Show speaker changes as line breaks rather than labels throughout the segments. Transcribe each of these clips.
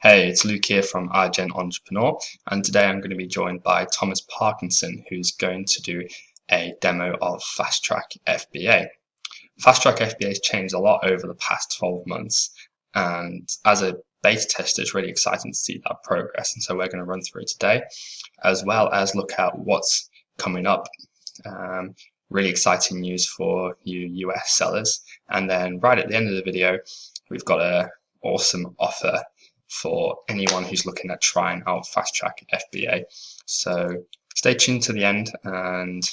Hey, it's Luke here from iGen Entrepreneur, and today I'm going to be joined by Thomas Parkinson, who's going to do a demo of FastTrack FBA. FastTrack FBA has changed a lot over the past 12 months, and as a beta tester, it's really exciting to see that progress. And so we're going to run through it today, as well as look at what's coming up. Really exciting news for you US sellers. And then right at the end of the video, we've got an awesome offer for anyone who's looking at trying out FastTrack FBA. So stay tuned to the end, and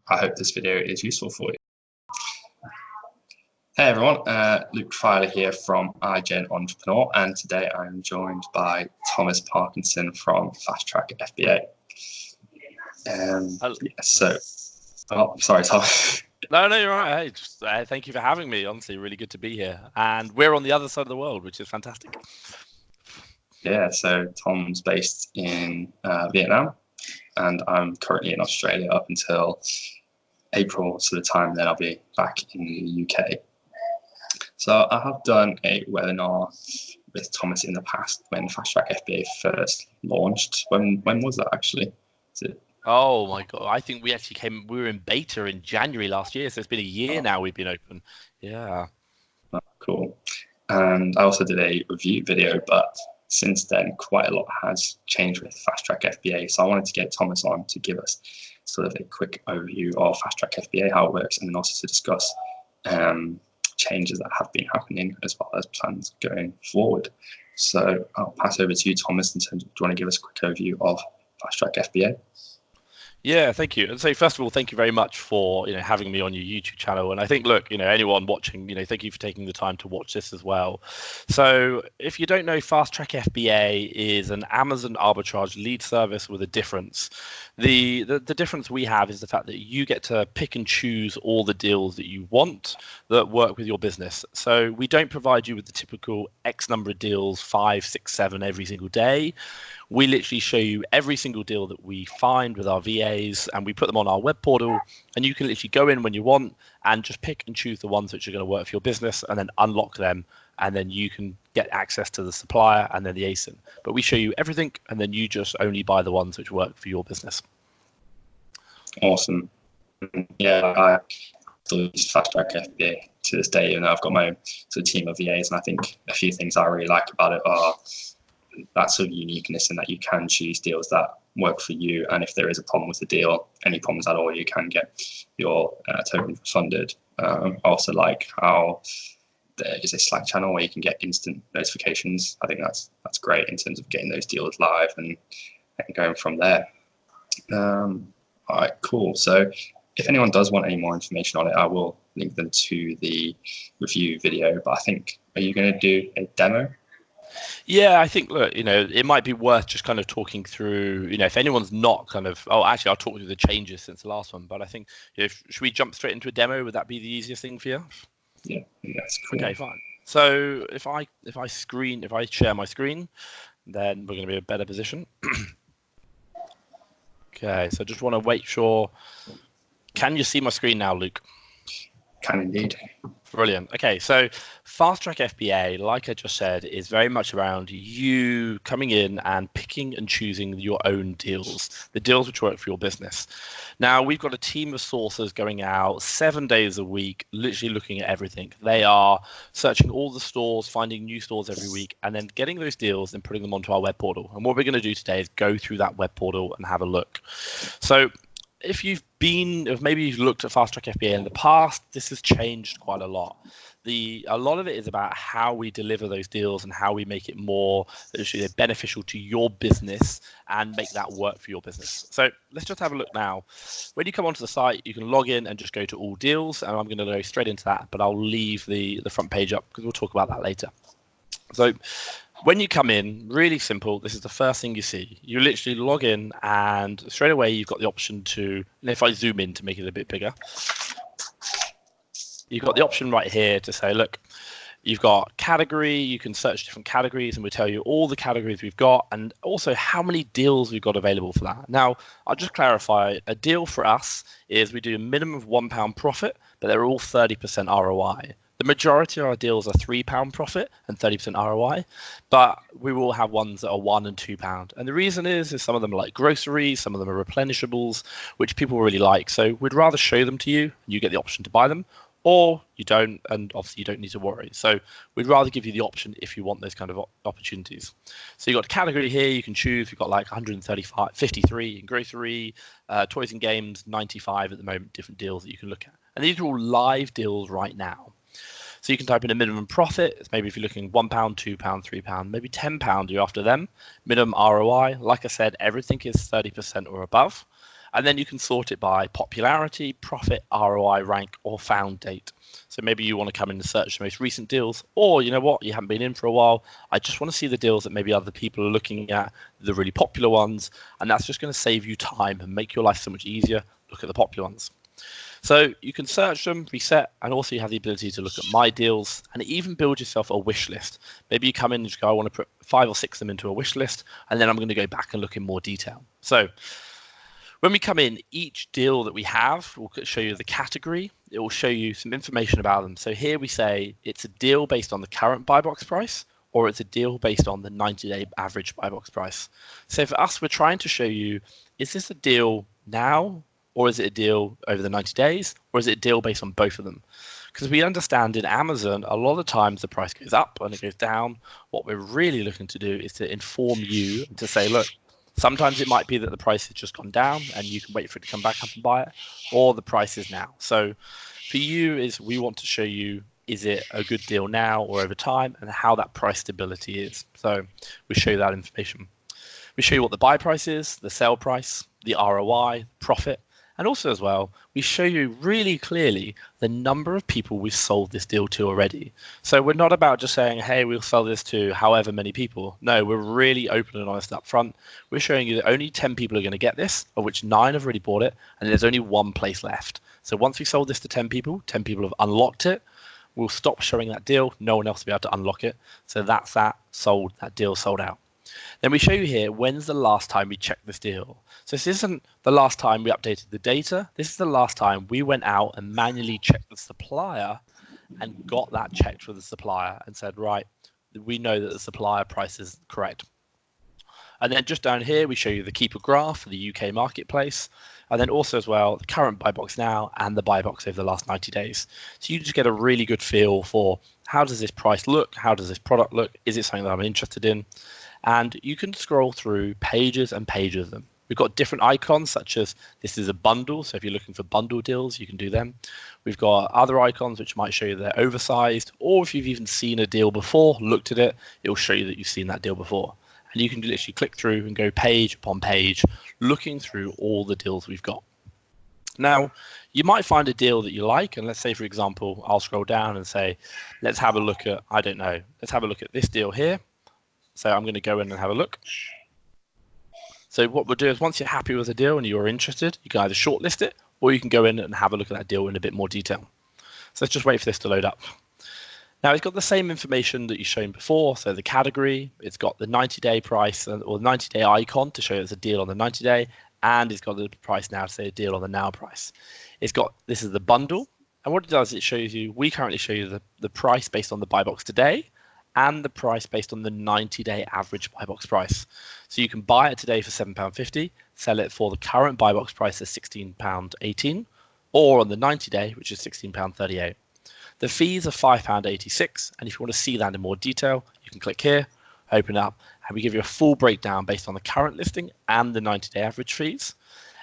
I hope this video is useful for you. Hey everyone, Luke Filer here from iGen Entrepreneur, and today I'm joined by Thomas Parkinson from FastTrack FBA. Sorry, Tom.
No, you're right. Hey, just, thank you for having me. Honestly, really good to be here. And we're on the other side of the world, which is fantastic.
Yeah, so Tom's based in Vietnam, and I'm currently in Australia up until April sort of time. Then I'll be back in the UK. So I have done a webinar with Thomas in the past when FastTrack FBA first launched. When was that actually?
Oh my God, I think we were in beta in January last year, so it's been a year now we've been open. Yeah.
Oh, cool. And I also did a review video, but since then quite a lot has changed with FastTrack FBA. So I wanted to get Thomas on to give us sort of a quick overview of FastTrack FBA, how it works, and then also to discuss changes that have been happening as well as plans going forward. So I'll pass over to you, Thomas, in terms of, do you want to give us a quick overview of FastTrack FBA?
Yeah, thank you. And so first of all, thank you very much for having me on your YouTube channel. And I think, look, anyone watching, thank you for taking the time to watch this as well. So if you don't know, FastTrack FBA is an Amazon arbitrage lead service with a difference. The difference we have is the fact that you get to pick and choose all the deals that you want that work with your business. So we don't provide you with the typical X number of deals, 5, 6, 7 every single day. We literally show you every single deal that we find with our VAs, and we put them on our web portal, and you can literally go in when you want and just pick and choose the ones which are going to work for your business, and then unlock them, and then you can get access to the supplier and then the ASIN. But we show you everything, and then you just only buy the ones which work for your business.
Awesome. Yeah, I still use FastTrack FBA to this day, and I've got my sort of team of VAs, and I think a few things I really like about it are that sort of uniqueness in that you can choose deals that work for you, and if there is a problem with the deal, any problems at all, you can get your token refunded. I also like how there is a Slack channel where you can get instant notifications. I think that's great in terms of getting those deals live and going from there. All right, cool. So if anyone does want any more information on it, I will link them to the review video. But I think, are you going to do a demo?
Yeah, I think, look, it might be worth just kind of talking through, if anyone's not kind of, actually, I'll talk through the changes since the last one, but I think, should we jump straight into a demo? Would that be the easiest thing for you?
Yeah, that's cool.
Okay, fine. So if I share my screen, then we're going to be in a better position. Okay, so I just want to make sure, can you see my screen now, Luke?
Can indeed.
Brilliant. Okay, so FastTrack FBA, like I just said, is very much around you coming in and picking and choosing your own deals, the deals which work for your business. Now, we've got a team of sourcers going out 7 days a week, literally looking at everything. They are searching all the stores, finding new stores every week, and then getting those deals and putting them onto our web portal. And what we're going to do today is go through that web portal and have a look. So if maybe you've looked at FastTrack FBA in the past, this has changed quite a lot. A lot of it is about how we deliver those deals and how we make it more beneficial to your business and make that work for your business. So let's just have a look now. When you come onto the site, you can log in and just go to all deals, and I'm going to go straight into that, but I'll leave the front page up because we'll talk about that later. So when you come in, really simple, this is the first thing you see. You literally log in, and straight away you've got the option to, and if I zoom in to make it a bit bigger, you've got the option right here to say, look, you've got category, you can search different categories, and we'll tell you all the categories we've got and also how many deals we've got available for that. Now, I'll just clarify, a deal for us is we do a minimum of £1 profit, but they're all 30% ROI. The majority of our deals are £3 profit and 30% ROI, but we will have ones that are £1 and £2. And the reason is some of them are like groceries, some of them are replenishables, which people really like. So we'd rather show them to you, and you get the option to buy them, or you don't, and obviously you don't need to worry. So we'd rather give you the option if you want those kind of opportunities. So you've got a category here you can choose. You've got like 135, 53 in grocery, toys and games, 95 at the moment, different deals that you can look at. And these are all live deals right now. So you can type in a minimum profit. Maybe if you're looking £1, £2, £3, maybe £10 you're after them. Minimum ROI, like I said, everything is 30% or above. And then you can sort it by popularity, profit, ROI, rank, or found date. So maybe you want to come in and search the most recent deals, or you know what, you haven't been in for a while. I just want to see the deals that maybe other people are looking at, the really popular ones. And that's just going to save you time and make your life so much easier. Look at the popular ones. So you can search them, reset, and also you have the ability to look at my deals and even build yourself a wish list. Maybe you come in and just go, I want to put 5 or 6 of them into a wish list, and then I'm going to go back and look in more detail. So when we come in, each deal that we have will show you the category. It will show you some information about them. So here we say it's a deal based on the current buy box price, or it's a deal based on the 90-day average buy box price. So for us, we're trying to show you, is this a deal now, or is it a deal over the 90 days, or is it a deal based on both of them? Because we understand in Amazon, a lot of times the price goes up and it goes down. What we're really looking to do is to inform you and to say, look, sometimes it might be that the price has just gone down and you can wait for it to come back up and buy it, or the price is now. So for you is we want to show you, is it a good deal now or over time, and how that price stability is. So we show you that information. We show you what the buy price is, the sell price, the ROI, profit, and also as well, we show you really clearly the number of people we've sold this deal to already. So we're not about just saying, hey, we'll sell this to however many people. No, we're really open and honest up front. We're showing you that only 10 people are going to get this, of which 9 have already bought it, and there's only 1 place left. So once we sold this to 10 people have unlocked it. We'll stop showing that deal. No one else will be able to unlock it. So that's that sold, that deal sold out. Then we show you here, when's the last time we checked this deal? So this isn't the last time we updated the data. This is the last time we went out and manually checked the supplier and got that checked with the supplier and said, right, we know that the supplier price is correct. And then just down here, we show you the keeper graph for the UK marketplace. And then also as well, the current buy box now and the buy box over the last 90 days. So you just get a really good feel for how does this price look? How does this product look? Is it something that I'm interested in? And you can scroll through pages and pages of them. We've got different icons, such as this is a bundle. So if you're looking for bundle deals, you can do them. We've got other icons which might show you they're oversized, or if you've even seen a deal before, looked at it, it will show you that you've seen that deal before. And you can literally click through and go page upon page, looking through all the deals we've got. Now, you might find a deal that you like, and let's say, for example, I'll scroll down and say, let's have a look at, I don't know, let's have a look at this deal here. So I'm going to go in and have a look. So what we'll do is once you're happy with a deal and you're interested, you can either shortlist it, or you can go in and have a look at that deal in a bit more detail. So let's just wait for this to load up. Now it's got the same information that you've shown before. So the category, it's got the 90-day price or the 90-day icon to show it's a deal on the 90-day, and it's got the price now to say a deal on the now price. It's got, this is the bundle. And what it does, it shows you, we currently show you the price based on the buy box today and the price based on the 90-day average buy box price. So you can buy it today for £7.50, sell it for the current buy box price of £16.18, or on the 90-day, which is £16.38. The fees are £5.86, and if you want to see that in more detail, you can click here, open up, and we give you a full breakdown based on the current listing and the 90-day average fees.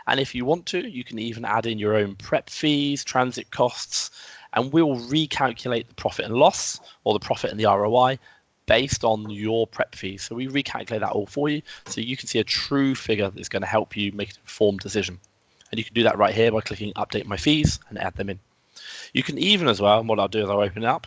And if you want to, you can even add in your own prep fees, transit costs, and we'll recalculate the profit and loss, or the profit and the ROI, based on your prep fees. So we recalculate that all for you, so you can see a true figure that's going to help you make an informed decision. And you can do that right here by clicking Update My Fees and add them in. You can even as well, and what I'll do is I'll open it up,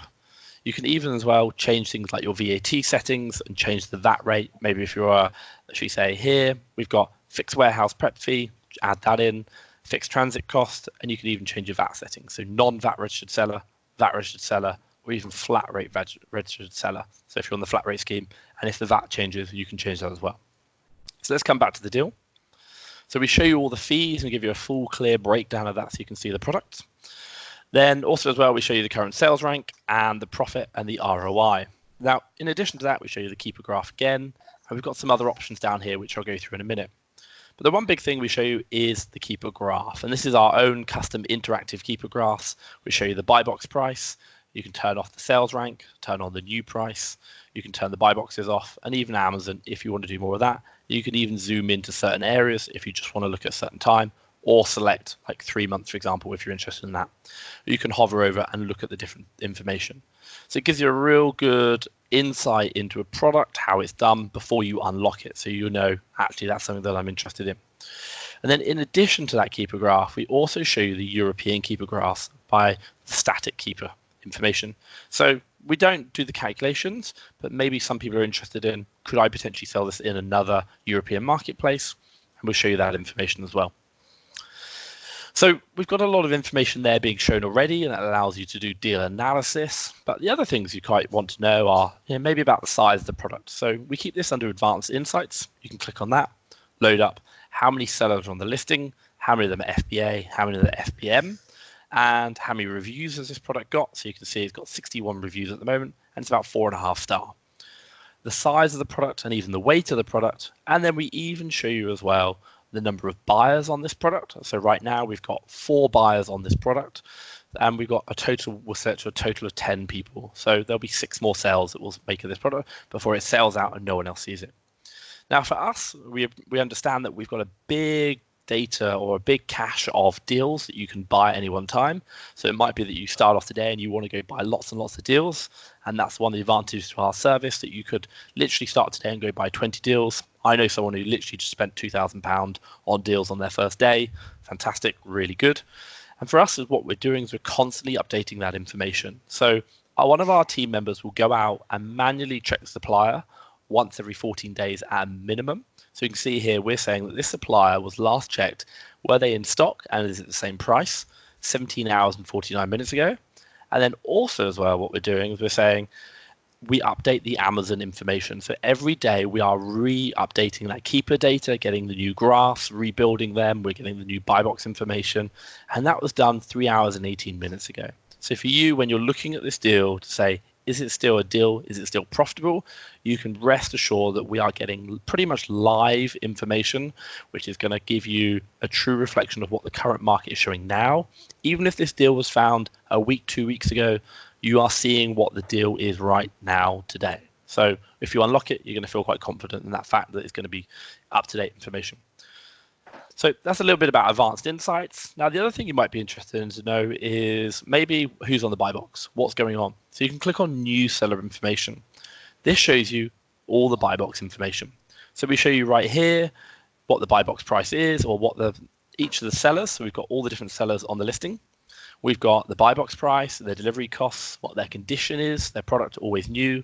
you can even as well change things like your VAT settings and change the VAT rate. Maybe if you're, should we say here, we've got fixed warehouse prep fee, add that in, fixed transit cost, and you can even change your VAT settings. So non-VAT registered seller, VAT registered seller, or even flat rate registered seller. So if you're on the flat rate scheme, and if the VAT changes, you can change that as well. So let's come back to the deal. So we show you all the fees and give you a full clear breakdown of that so you can see the product. Then also as well, we show you the current sales rank and the profit and the ROI. Now, in addition to that, we show you the keeper graph again, and we've got some other options down here, which I'll go through in a minute. But the one big thing we show you is the keeper graph, and this is our own custom interactive keeper graphs. We show you the buy box price. You can turn off the sales rank, turn on the new price. You can turn the buy boxes off, and even Amazon, if you want to do more of that. You can even zoom into certain areas if you just want to look at a certain time, or select like 3 months, for example, if you're interested in that. You can hover over and look at the different information. So it gives you a real good insight into a product, how it's done before you unlock it. So you know, actually, that's something that I'm interested in. And then in addition to that keeper graph, we also show you the European keeper graphs by the static keeper information. So we don't do the calculations, but maybe some people are interested in, could I potentially sell this in another European marketplace? And we'll show you that information as well. So we've got a lot of information there being shown already, and that allows you to do deal analysis. But the other things you quite want to know are maybe about the size of the product. So we keep this under advanced insights. You can click on that, load up how many sellers are on the listing, how many of them are FBA, how many of them are FBM, and how many reviews has this product got. So you can see it's got 61 reviews at the moment, and it's about 4.5 star. The size of the product and even the weight of the product. And then we even show you as well the number of buyers on this product. So right now we've got 4 buyers on this product, and we've got we'll set to a total of 10 people. So there'll be 6 more sales that we'll make of this product before it sells out and no one else sees it. Now for us, we understand that we've got a big data or a big cache of deals that you can buy at any one time. So it might be that you start off today and you want to go buy lots and lots of deals. And that's one of the advantages to our service, that you could literally start today and go buy 20 deals. I know someone who literally just spent £2,000 on deals on their first day. Fantastic, really good. And for us, what we're doing is we're constantly updating that information. So one of our team members will go out and manually check the supplier once every 14 days at a minimum. So you can see here, we're saying that this supplier was last checked, were they in stock and is it the same price, 17 hours and 49 minutes ago. And then also as well, what we're doing is we're saying we update the Amazon information. So every day we are re-updating that keeper data, getting the new graphs, rebuilding them, we're getting the new buy box information. And that was done 3 hours and 18 minutes ago. So for you, when you're looking at this deal to say, is it still a deal? Is it still profitable? You can rest assured that we are getting pretty much live information, which is going to give you a true reflection of what the current market is showing now. Even if this deal was found a week, 2 weeks ago, you are seeing what the deal is right now today. So if you unlock it, you're going to feel quite confident in that fact that it's going to be up-to-date information. So that's a little bit about advanced insights. Now, the other thing you might be interested in to know is maybe who's on the buy box, what's going on. So you can click on new seller information. This shows you all the buy box information. So we show you right here what the buy box price is, or what each of the sellers. So we've got all the different sellers on the listing. We've got the buy box price, their delivery costs, what their condition is, their product always new.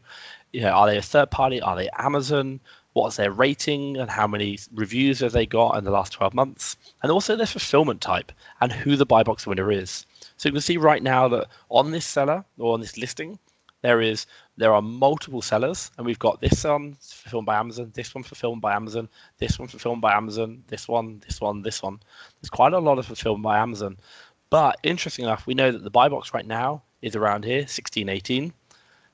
Are they a third party? Are they Amazon? What's their rating and how many reviews have they got in the last 12 months? And also their fulfillment type and who the buy box winner is. So you can see right now that on this seller or on this listing, there are multiple sellers, and we've got this one fulfilled by Amazon, this one fulfilled by Amazon, this one fulfilled by Amazon, this one, this one, this one. There's quite a lot of fulfilled by Amazon. But interesting enough, we know that the buy box right now is around here, 1618,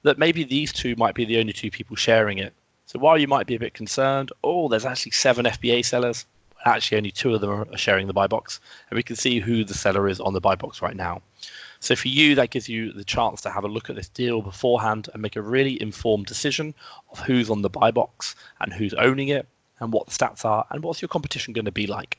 that maybe these two might be the only 2 people sharing it. So while you might be a bit concerned, there's actually 7 FBA sellers, actually only 2 of them are sharing the buy box, and we can see who the seller is on the buy box right now. So for you, that gives you the chance to have a look at this deal beforehand and make a really informed decision of who's on the buy box and who's owning it and what the stats are and what's your competition going to be like.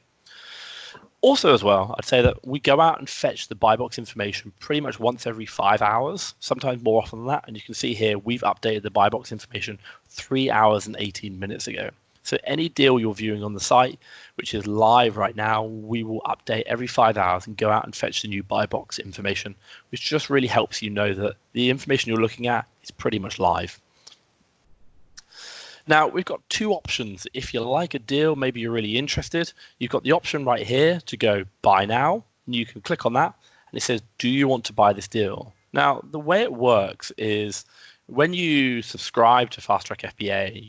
Also as well, I'd say that we go out and fetch the buy box information pretty much once every 5 hours, sometimes more often than that. And you can see here, we've updated the buy box information 3 hours and 18 minutes ago. So any deal you're viewing on the site, which is live right now, we will update every 5 hours and go out and fetch the new buy box information, which just really helps you know that the information you're looking at is pretty much live. Now, we've got 2 options. If you like a deal, maybe you're really interested, you've got the option right here to go buy now, and you can click on that, and it says, do you want to buy this deal? Now, the way it works is When you subscribe to FastTrack FBA,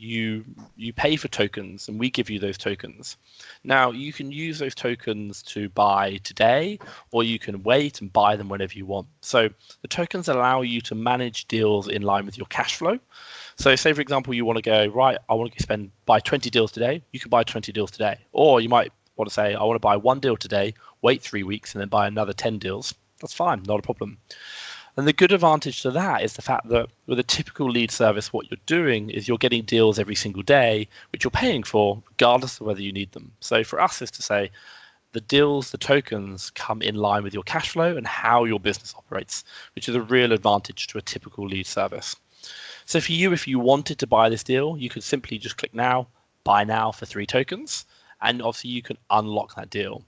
you pay for tokens, and we give you those tokens. Now, you can use those tokens to buy today, or you can wait and buy them whenever you want. So the tokens allow you to manage deals in line with your cash flow. So say, for example, you want to go, right, I want to buy 20 deals today. You can buy 20 deals today. Or you might want to say, I want to buy one deal today, wait 3 weeks, and then buy another 10 deals. That's fine, not a problem. And the good advantage to that is the fact that with a typical lead service, what you're doing is you're getting deals every single day, which you're paying for, regardless of whether you need them. So for us is to say the deals, the tokens come in line with your cash flow and how your business operates, which is a real advantage to a typical lead service. So for you, if you wanted to buy this deal, you could simply just click now, buy now for 3 tokens, and obviously you can unlock that deal.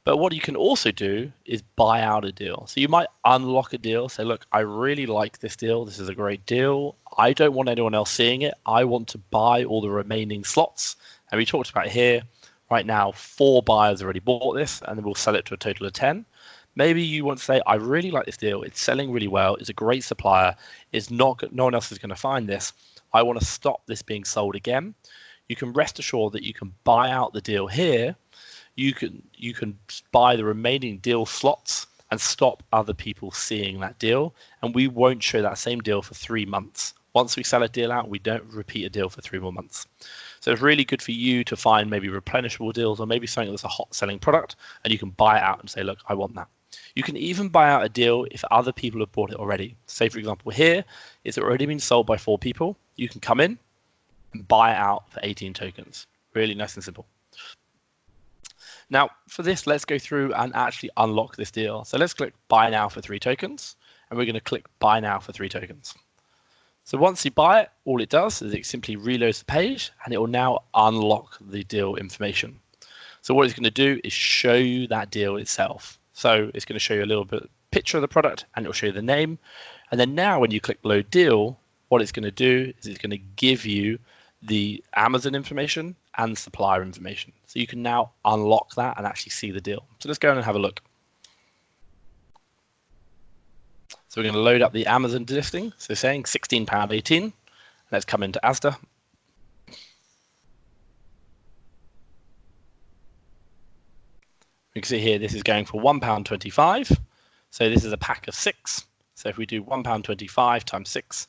But what you can also do is buy out a deal. So you might unlock a deal, say, look, I really like this deal. This is a great deal. I don't want anyone else seeing it. I want to buy all the remaining slots. And we talked about here, right now, 4 buyers already bought this, and then we'll sell it to a total of 10. Maybe you want to say, I really like this deal. It's selling really well. It's a great supplier. No one else is going to find this. I want to stop this being sold again. You can rest assured that you can buy out the deal here. You can buy the remaining deal slots and stop other people seeing that deal, and we won't show that same deal for 3 months. Once we sell a deal out, we don't repeat a deal for 3 more months. So it's really good for you to find maybe replenishable deals or maybe something that's a hot selling product, and you can buy it out and say, look, I want that. You can even buy out a deal if other people have bought it already. Say, for example, here, it's already been sold by 4 people. You can come in and buy it out for 18 tokens. Really nice and simple. Now, for this, let's go through and actually unlock this deal. So let's click Buy Now for 3 tokens, and we're going to click Buy Now for 3 tokens. So once you buy it, all it does is it simply reloads the page, and it will now unlock the deal information. So what it's going to do is show you that deal itself. So it's going to show you a little bit picture of the product, and it will show you the name. And then now when you click Load Deal, what it's going to do is it's going to give you the Amazon information and supplier information. So you can now unlock that and actually see the deal. So let's go in and have a look. So we're going to load up the Amazon listing. So saying £16.18. Let's come into Asda. You can see here, this is going for £1.25. So this is a pack of 6. So if we do £1.25 times 6,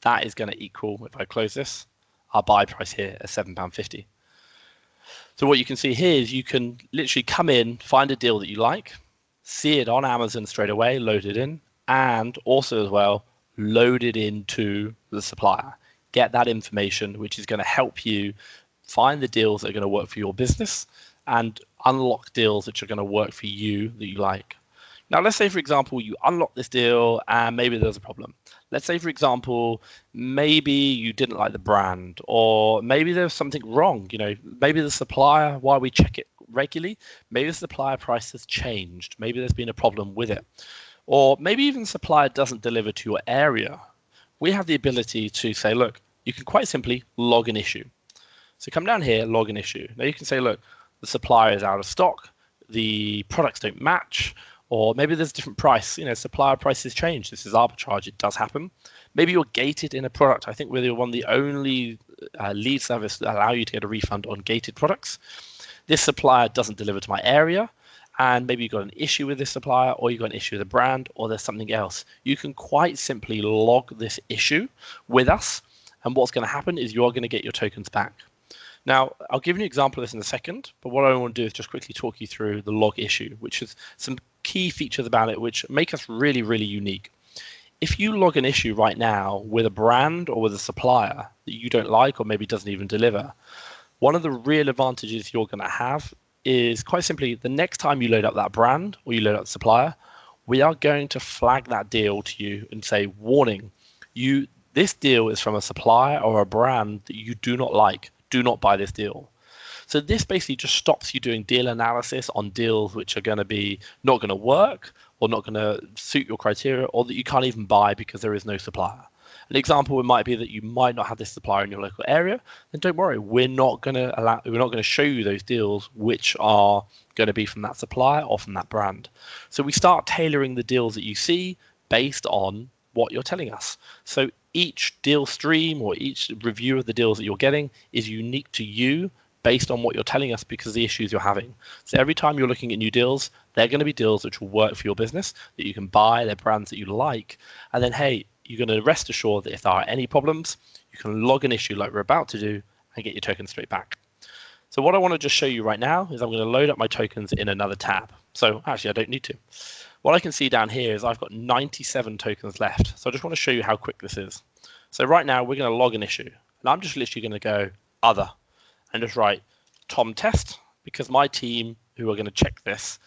that is going to equal, if I close this, our buy price here is £7.50. So what you can see here is you can literally come in, find a deal that you like, see it on Amazon straight away, load it in, and also as well, load it into the supplier. Get that information, which is going to help you find the deals that are going to work for your business and unlock deals which are going to work for you that you like. Now, let's say, for example, you unlock this deal and maybe there's a problem. Let's say, for example, maybe you didn't like the brand, or maybe there's something wrong. Maybe the supplier, while we check it regularly, maybe the supplier price has changed. Maybe there's been a problem with it. Or maybe even the supplier doesn't deliver to your area. We have the ability to say, look, you can quite simply log an issue. So come down here, log an issue. Now you can say, look, the supplier is out of stock, the products don't match, or maybe there's a different price. Supplier prices change. This is arbitrage. It does happen. Maybe you're gated in a product. I think we're one of the only lead service that allow you to get a refund on gated products. This supplier doesn't deliver to my area, and maybe you've got an issue with this supplier, or you've got an issue with the brand, or there's something else. You can quite simply log this issue with us, and what's going to happen is you're going to get your tokens back. Now, I'll give you an example of this in a second, but what I want to do is just quickly talk you through the log issue, which is some key features about it which make us really, really unique. If you log an issue right now with a brand or with a supplier that you don't like or maybe doesn't even deliver, one of the real advantages you're going to have is quite simply the next time you load up that brand or you load up the supplier, we are going to flag that deal to you and say, warning, this deal is from a supplier or a brand that you do not like. Do not buy this deal. So this basically just stops you doing deal analysis on deals which are going to be not going to work or not going to suit your criteria, or that you can't even buy because there is no supplier. An example might be that you might not have this supplier in your local area. Then don't worry, we're not going to show you those deals which are going to be from that supplier or from that brand. So we start tailoring the deals that you see based on what you're telling us. So each deal stream or each review of the deals that you're getting is unique to you based on what you're telling us because of the issues you're having. So every time you're looking at new deals, they're going to be deals which will work for your business, that you can buy, they're brands that you like. And then, hey, you're going to rest assured that if there are any problems, you can log an issue like we're about to do and get your tokens straight back. So what I want to just show you right now is I'm going to load up my tokens in another tab. So actually, I don't need to. What I can see down here is I've got 97 tokens left. So I just want to show you how quick this is. So right now, we're going to log an issue. And I'm just literally going to go other and just write Tom test, because my team who are going to check this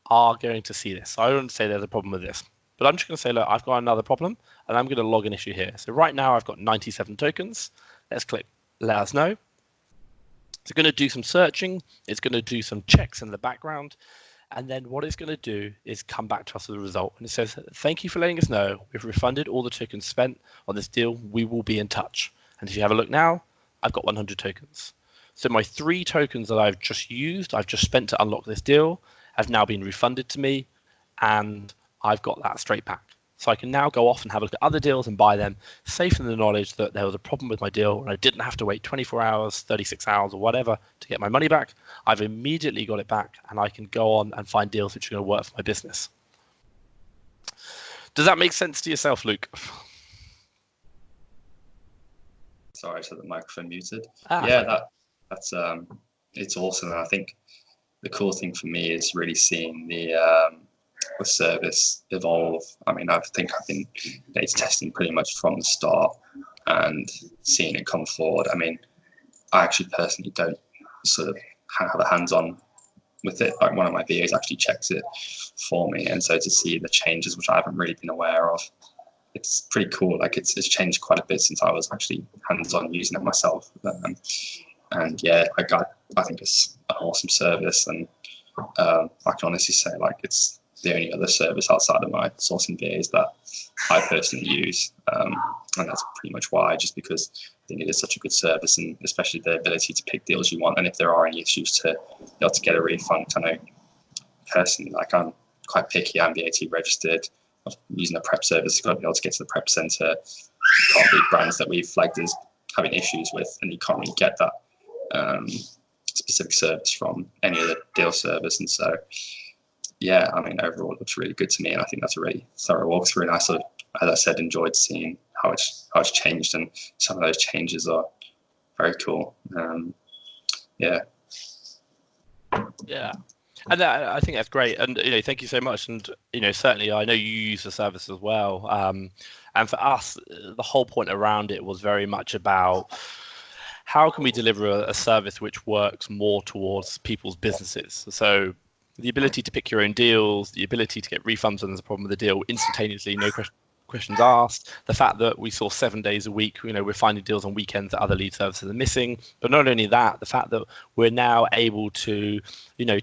are going to see this. So I don't say there's a problem with this. But I'm just going to say, look, I've got another problem, and I'm going to log an issue here. So right now, I've got 97 tokens. Let's click let us know. It's going to do some searching. It's going to do some checks in the background. And then what it's going to do is come back to us with a result. And it says, thank you for letting us know. We've refunded all the tokens spent on this deal. We will be in touch. And if you have a look now, I've got 100 tokens. So my 3 tokens that I've just used, I've just spent to unlock this deal, have now been refunded to me. And I've got that straight back. So I can now go off and have a look at other deals and buy them, safe in the knowledge that there was a problem with my deal and I didn't have to wait 24 hours, 36 hours or whatever to get my money back. I've immediately got it back and I can go on and find deals which are going to work for my business. Does that make sense to yourself, Luke?
Sorry, so the microphone muted. Yeah, that's it's awesome. And I think the cool thing for me is really seeing the service evolve. I mean, I think I've been beta testing pretty much from the start and seeing it come forward. I mean, I actually personally don't sort of have a hands-on with it. Like one of my VAs actually checks it for me, and so to see the changes which I haven't really been aware of, it's pretty cool. Like it's changed quite a bit since I was actually hands-on using it myself. And yeah, I think it's an awesome service, and I can honestly say like it's the only other service outside of my sourcing VAs that I personally use, and that's pretty much why. Just because I think it is such a good service, and especially the ability to pick deals you want, and if there are any issues, to be able to get a refund. I know personally, like I'm quite picky. I'm VAT registered. I'm using a prep service. Got to be able to get to the prep center. Can't be brands that we've flagged as having issues with, and you can't really get that specific service from any other deal service. And so, yeah, I mean, overall, it looks really good to me, and I think that's a really thorough walkthrough. And I sort of, as I said, enjoyed seeing how it's changed, and some of those changes are very cool. Yeah.
Yeah. And I think that's great. And, thank you so much. And, certainly I know you use the service as well. And for us, the whole point around it was very much about how can we deliver a service which works more towards people's businesses. So the ability to pick your own deals, the ability to get refunds when there's a problem with the deal instantaneously, no questions asked, the fact that we saw 7 days a week, we're finding deals on weekends that other lead services are missing. But not only that, the fact that we're now able to,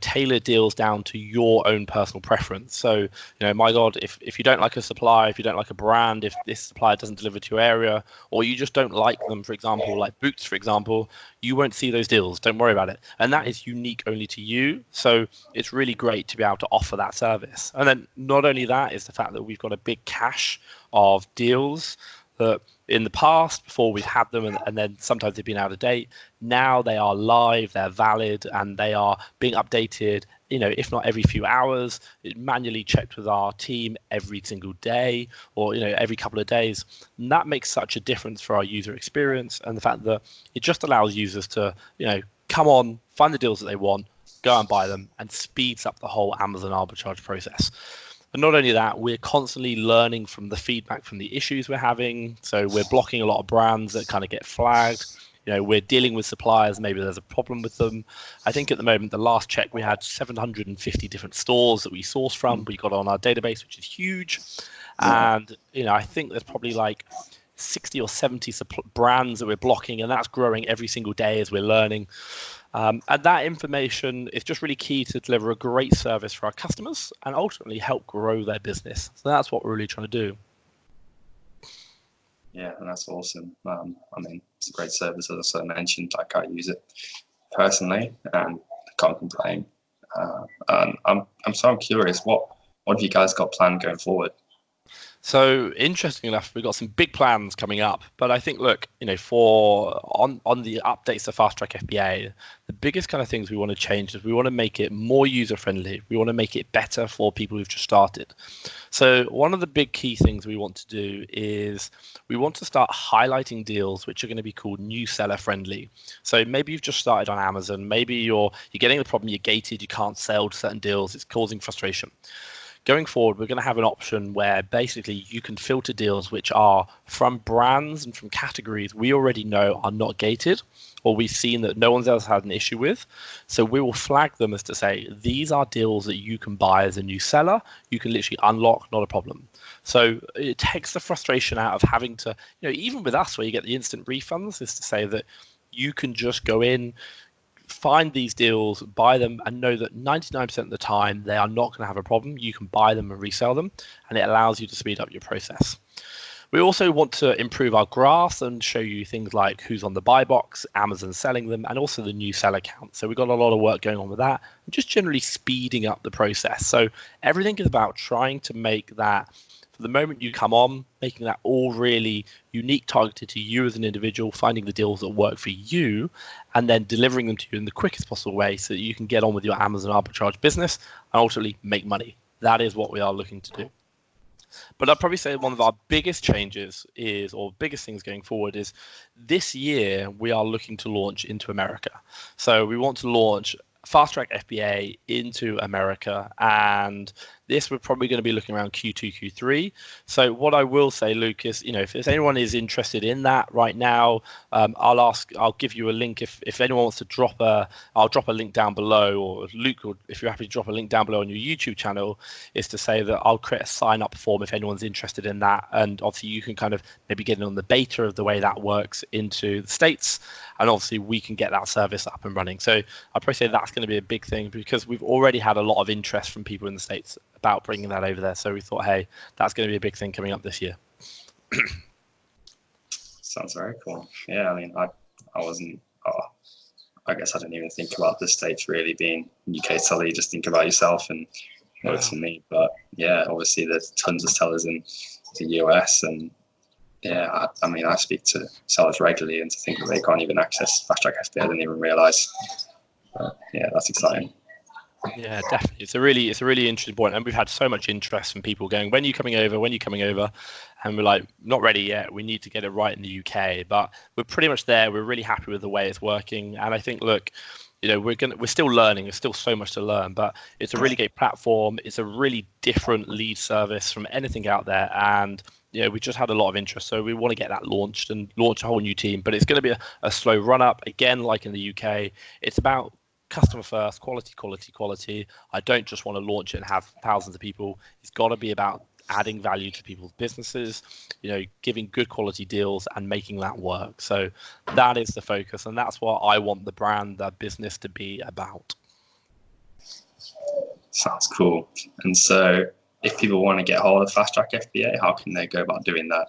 tailor deals down to your own personal preference. So, my God, if you don't like a supplier, if you don't like a brand, if this supplier doesn't deliver to your area, or you just don't like them, for example, like Boots, for example, you won't see those deals. Don't worry about it. And that is unique only to you. So it's really great to be able to offer that service. And then not only that is the fact that we've got a big cache of deals that in the past, before we've had them, and then sometimes they've been out of date. Now they are live, they're valid, and they are being updated, if not every few hours, manually checked with our team every single day, or, every couple of days. And that makes such a difference for our user experience, and the fact that it just allows users to, come on, find the deals that they want, go and buy them, and speeds up the whole Amazon arbitrage process. And not only that, we're constantly learning from the feedback from the issues we're having. So we're blocking a lot of brands that kind of get flagged. We're dealing with suppliers, maybe there's a problem with them. I think at the moment, the last check, we had 750 different stores that we sourced from. We got on our database, which is huge. And, I think there's probably like 60 or 70 brands that we're blocking, and that's growing every single day as we're learning. And that information is just really key to deliver a great service for our customers and ultimately help grow their business. So that's what we're really trying to do.
Yeah, and that's awesome. I mean, it's a great service, as I mentioned. Like I use it personally, and I can't complain. And I'm curious, what have you guys got planned going forward?
So interesting enough, we've got some big plans coming up. But I think, look, for on the updates to FastTrack FBA, the biggest kind of things we want to change is we want to make it more user friendly. We want to make it better for people who've just started. So one of the big key things we want to do is we want to start highlighting deals which are going to be called new seller friendly. So maybe you've just started on Amazon, maybe you're getting the problem, you're gated, you can't sell to certain deals, it's causing frustration. Going forward, we're going to have an option where basically you can filter deals which are from brands and from categories we already know are not gated, or we've seen that no one's else had an issue with. So we will flag them as to say, these are deals that you can buy as a new seller. You can literally unlock, not a problem. So it takes the frustration out of having to, even with us where you get the instant refunds, is to say that you can just go in, find these deals, buy them, and know that 99% of the time they are not going to have a problem. You can buy them and resell them, and it allows you to speed up your process. We also want to improve our graphs and show you things like who's on the buy box, Amazon selling them, and also the new seller count. So we've got a lot of work going on with that, and just generally speeding up the process. So everything is about trying to make that, for the moment you come on, making that all really unique, targeted to you as an individual, finding the deals that work for you, and then delivering them to you in the quickest possible way so that you can get on with your Amazon arbitrage business and ultimately make money. That is what we are looking to do. But I'd probably say one of our biggest changes is, or biggest things going forward is, this year we are looking to launch into America. So we want to launch FastTrack FBA into America, and this we're probably going to be looking around Q2, Q3. So what I will say, Luke, is if anyone is interested in that right now, I'll give you a link if anyone wants to I'll drop a link down below, or Luke, or if you're happy to drop a link down below on your YouTube channel, is to say that I'll create a sign up form if anyone's interested in that, and obviously you can kind of maybe get in on the beta of the way that works into the States, and obviously we can get that service up and running. So I'd probably say that's going to be a big thing because we've already had a lot of interest from people in the States about bringing that over there. So we thought, hey, that's going to be a big thing coming up this year.
Sounds very cool. Yeah, I mean, I wasn't, I guess I didn't even think about the States really being UK seller. You just think about yourself and works for me. But yeah, obviously there's tons of sellers in the US, and yeah, I mean, I speak to sellers regularly, and to think that they can't even access FastTrack FBA, I didn't even realize. Yeah, that's exciting.
Yeah, definitely. It's a really interesting point, and we've had so much interest from people going, "When are you coming over? When are you coming over?" And we're like, "Not ready yet. We need to get it right in the UK." But we're pretty much there. We're really happy with the way it's working, and I think, look, we're still learning. There's still so much to learn, but it's a really great platform. It's a really different lead service from anything out there, and we just had a lot of interest, so we want to get that launched and launch a whole new team. But it's going to be a slow run up. Again, like in the UK, it's about customer first, quality. I don't just want to launch it and have thousands of people. It's got to be about adding value to people's businesses, giving good quality deals and making that work. So that is the focus, and that's what I want the brand, the business to be about.
Sounds cool. And so if people want to get hold of FastTrack FBA, how can they go about doing that?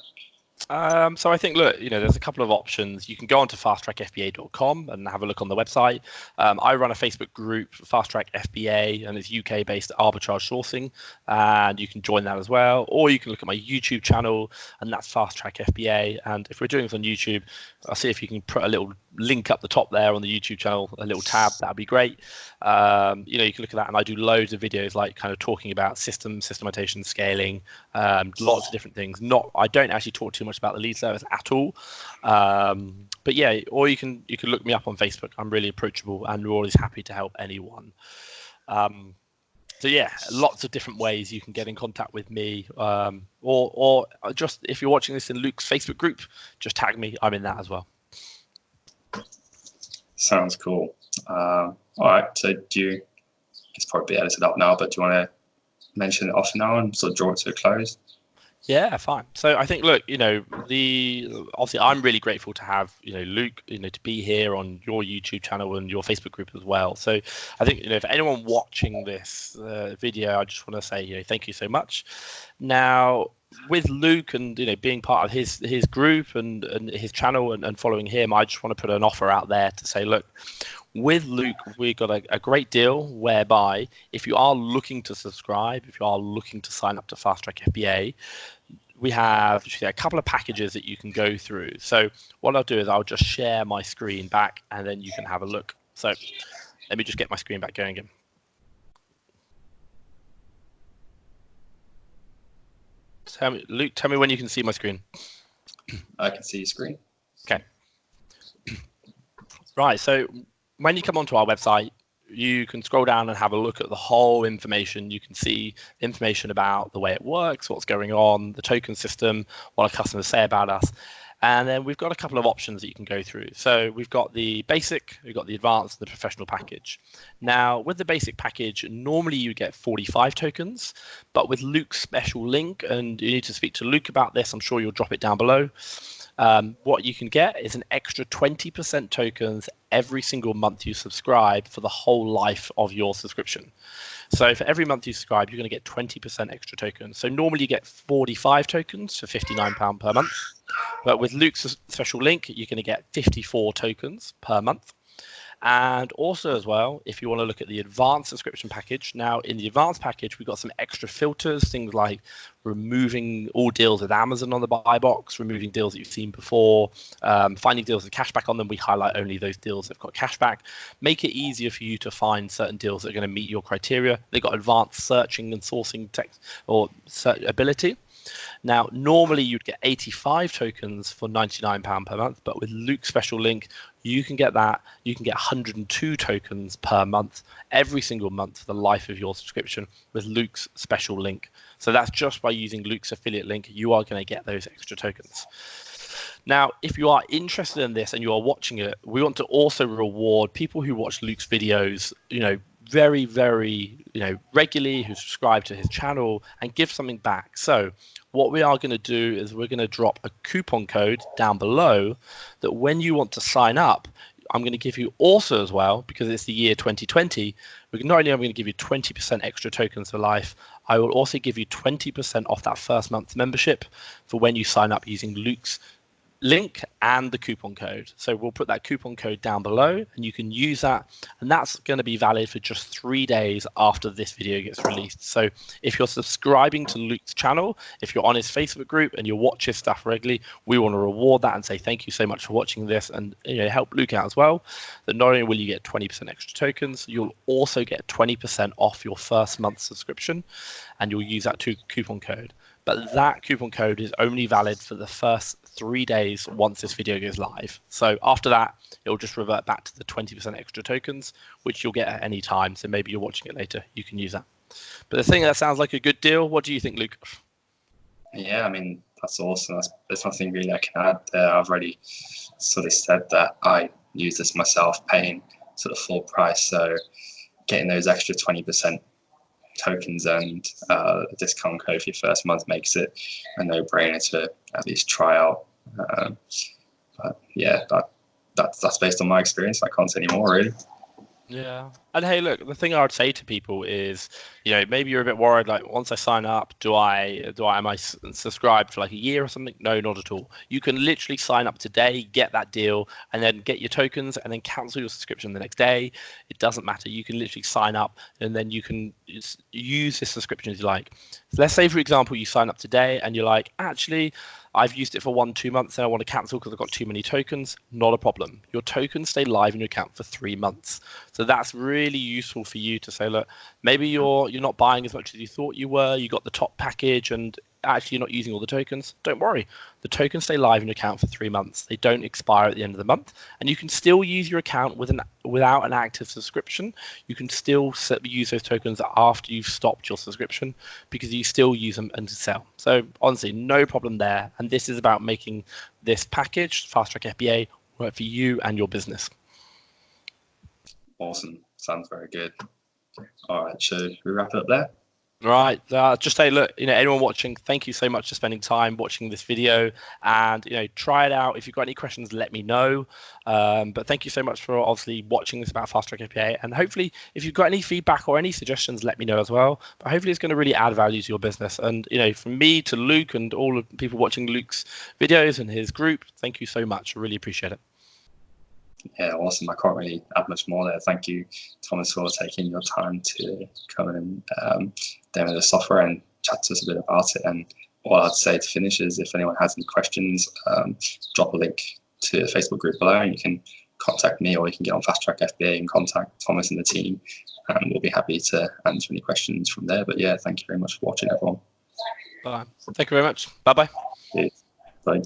So I think, look, there's a couple of options. You can go onto fasttrackfba.com and have a look on the website. I run a Facebook group, FastTrack FBA, and it's UK-based arbitrage sourcing, and you can join that as well. Or you can look at my YouTube channel, and that's FastTrack FBA. And if we're doing this on YouTube, I'll see if you can put a little link up the top there on the YouTube channel, a little tab. That'd be great. You can look at that, and I do loads of videos like kind of talking about systematization, scaling, lots of different things. I don't actually talk too much about the lead service at all, but yeah, or you can look me up on Facebook. I'm really approachable, and we're always happy to help anyone. So yeah, lots of different ways you can get in contact with me, or just if you're watching this in Luke's Facebook group, just tag me. I'm in that as well.
Sounds cool. All right, so it's probably edited up now, but do you want to mention it off now and sort of draw it to a close?
Yeah, fine. So I think, look, obviously I'm really grateful to have, Luke, to be here on your YouTube channel and your Facebook group as well. So I think, if anyone watching this video, I just want to say, thank you so much. Now, with Luke and, being part of his group and his channel and following him, I just want to put an offer out there to say, look, with Luke, we got a great deal whereby if you are looking to subscribe, if you are looking to sign up to FastTrack FBA, we have a couple of packages that you can go through. So what I'll do is I'll just share my screen back, and then you can have a look. So let me just get my screen back going again. Luke, tell me when you can see my screen.
I can see your screen.
Okay. Right, so when you come onto our website, you can scroll down and have a look at the whole information. You can see information about the way it works, what's going on, the token system, what our customers say about us. And then we've got a couple of options that you can go through. So we've got the basic, we've got the advanced, the professional package. Now, with the basic package, normally you get 45 tokens, but with Luke's special link, and you need to speak to Luke about this, I'm sure you'll drop it down below. What you can get is an extra 20% tokens every single month you subscribe for the whole life of your subscription. So for every month you subscribe, you're going to get 20% extra tokens. So normally you get 45 tokens for £59 per month. But with Luke's special link, you're going to get 54 tokens per month. And also as well, if you want to look at the advanced subscription package, now in the advanced package, we've got some extra filters, things like removing all deals with Amazon on the buy box, removing deals that you've seen before, finding deals with cashback on them. We highlight only those deals that have got cashback, make it easier for you to find certain deals that are going to meet your criteria. They've got advanced searching and sourcing text or search ability. Now, normally you'd get 85 tokens for £99 per month, but with Luke's special link, you can get that. You can get 102 tokens per month, every single month for the life of your subscription with Luke's special link. So that's just by using Luke's affiliate link, you are going to get those extra tokens. Now, if you are interested in this and you are watching it, we want to also reward people who watch Luke's videos, very, very, regularly, who subscribe to his channel and give something back. So what we are going to do is we're going to drop a coupon code down below that when you want to sign up, I'm going to give you also as well, because it's the year 2020, not only am I going to give you 20% extra tokens for life, I will also give you 20% off that first month's membership for when you sign up using Luke's link and the coupon code. So we'll put that coupon code down below and you can use that, and that's going to be valid for just 3 days after this video gets released. So if you're subscribing to Luke's channel, if you're on his Facebook group and you watch his stuff regularly, we want to reward that and say thank you so much for watching this, and help Luke out as well. That not only will you get 20% extra tokens, you'll also get 20% off your first month's subscription, and you'll use that coupon code. But that coupon code is only valid for the first 3 days once this video goes live. So after that, it'll just revert back to the 20% extra tokens, which you'll get at any time. So maybe you're watching it later, you can use that. But the thing that sounds like a good deal. What do you think, Luke?
Yeah, I mean, that's awesome. There's nothing really I can add there. I've already sort of said that I use this myself, paying sort of full price. So getting those extra 20% tokens and a discount code for your first month makes it a no-brainer to at least try out. But yeah, that's based on my experience. I can't say any more, really.
Yeah. And hey, look, the thing I would say to people is, maybe you're a bit worried, like, once I sign up, am I subscribed for like a year or something? No, not at all. You can literally sign up today, get that deal, and then get your tokens and then cancel your subscription the next day. It doesn't matter. You can literally sign up and then you can use this subscription as you like. So let's say, for example, you sign up today and you're like, actually, I've used it for 1-2 months and I want to cancel because I've got too many tokens. Not a problem. Your tokens stay live in your account for 3 months. So that's really useful for you to say, look, maybe you're not buying as much as you thought you were. You got the top package and actually you're not using all the tokens. Don't worry. The tokens stay live in your account for 3 months. They don't expire at the end of the month, and you can still use your account without an active subscription. You can still use those tokens after you've stopped your subscription because you still use them and sell. So honestly, no problem there. And this is about making this package, FastTrack FBA, work for you and your business.
Awesome. Sounds very good. All right, should we wrap it up there?
Right. Just say, look, anyone watching, thank you so much for spending time watching this video, and try it out. If you've got any questions, let me know. But thank you so much for obviously watching this about FastTrack FBA, and hopefully if you've got any feedback or any suggestions, let me know as well. But hopefully it's going to really add value to your business. And from me to Luke and all of the people watching Luke's videos and his group, thank you so much. I really appreciate it.
Yeah, awesome. I can't really add much more there. Thank you, Thomas, for taking your time to come in and demo the software and chat to us a bit about it. And all I'd say to finish is if anyone has any questions, drop a link to the Facebook group below and you can contact me, or you can get on FastTrack FBA and contact Thomas and the team, and we'll be happy to answer any questions from there. But yeah, thank you very much for watching, everyone.
Thank you very much. Bye-bye.
Cheers. Bye.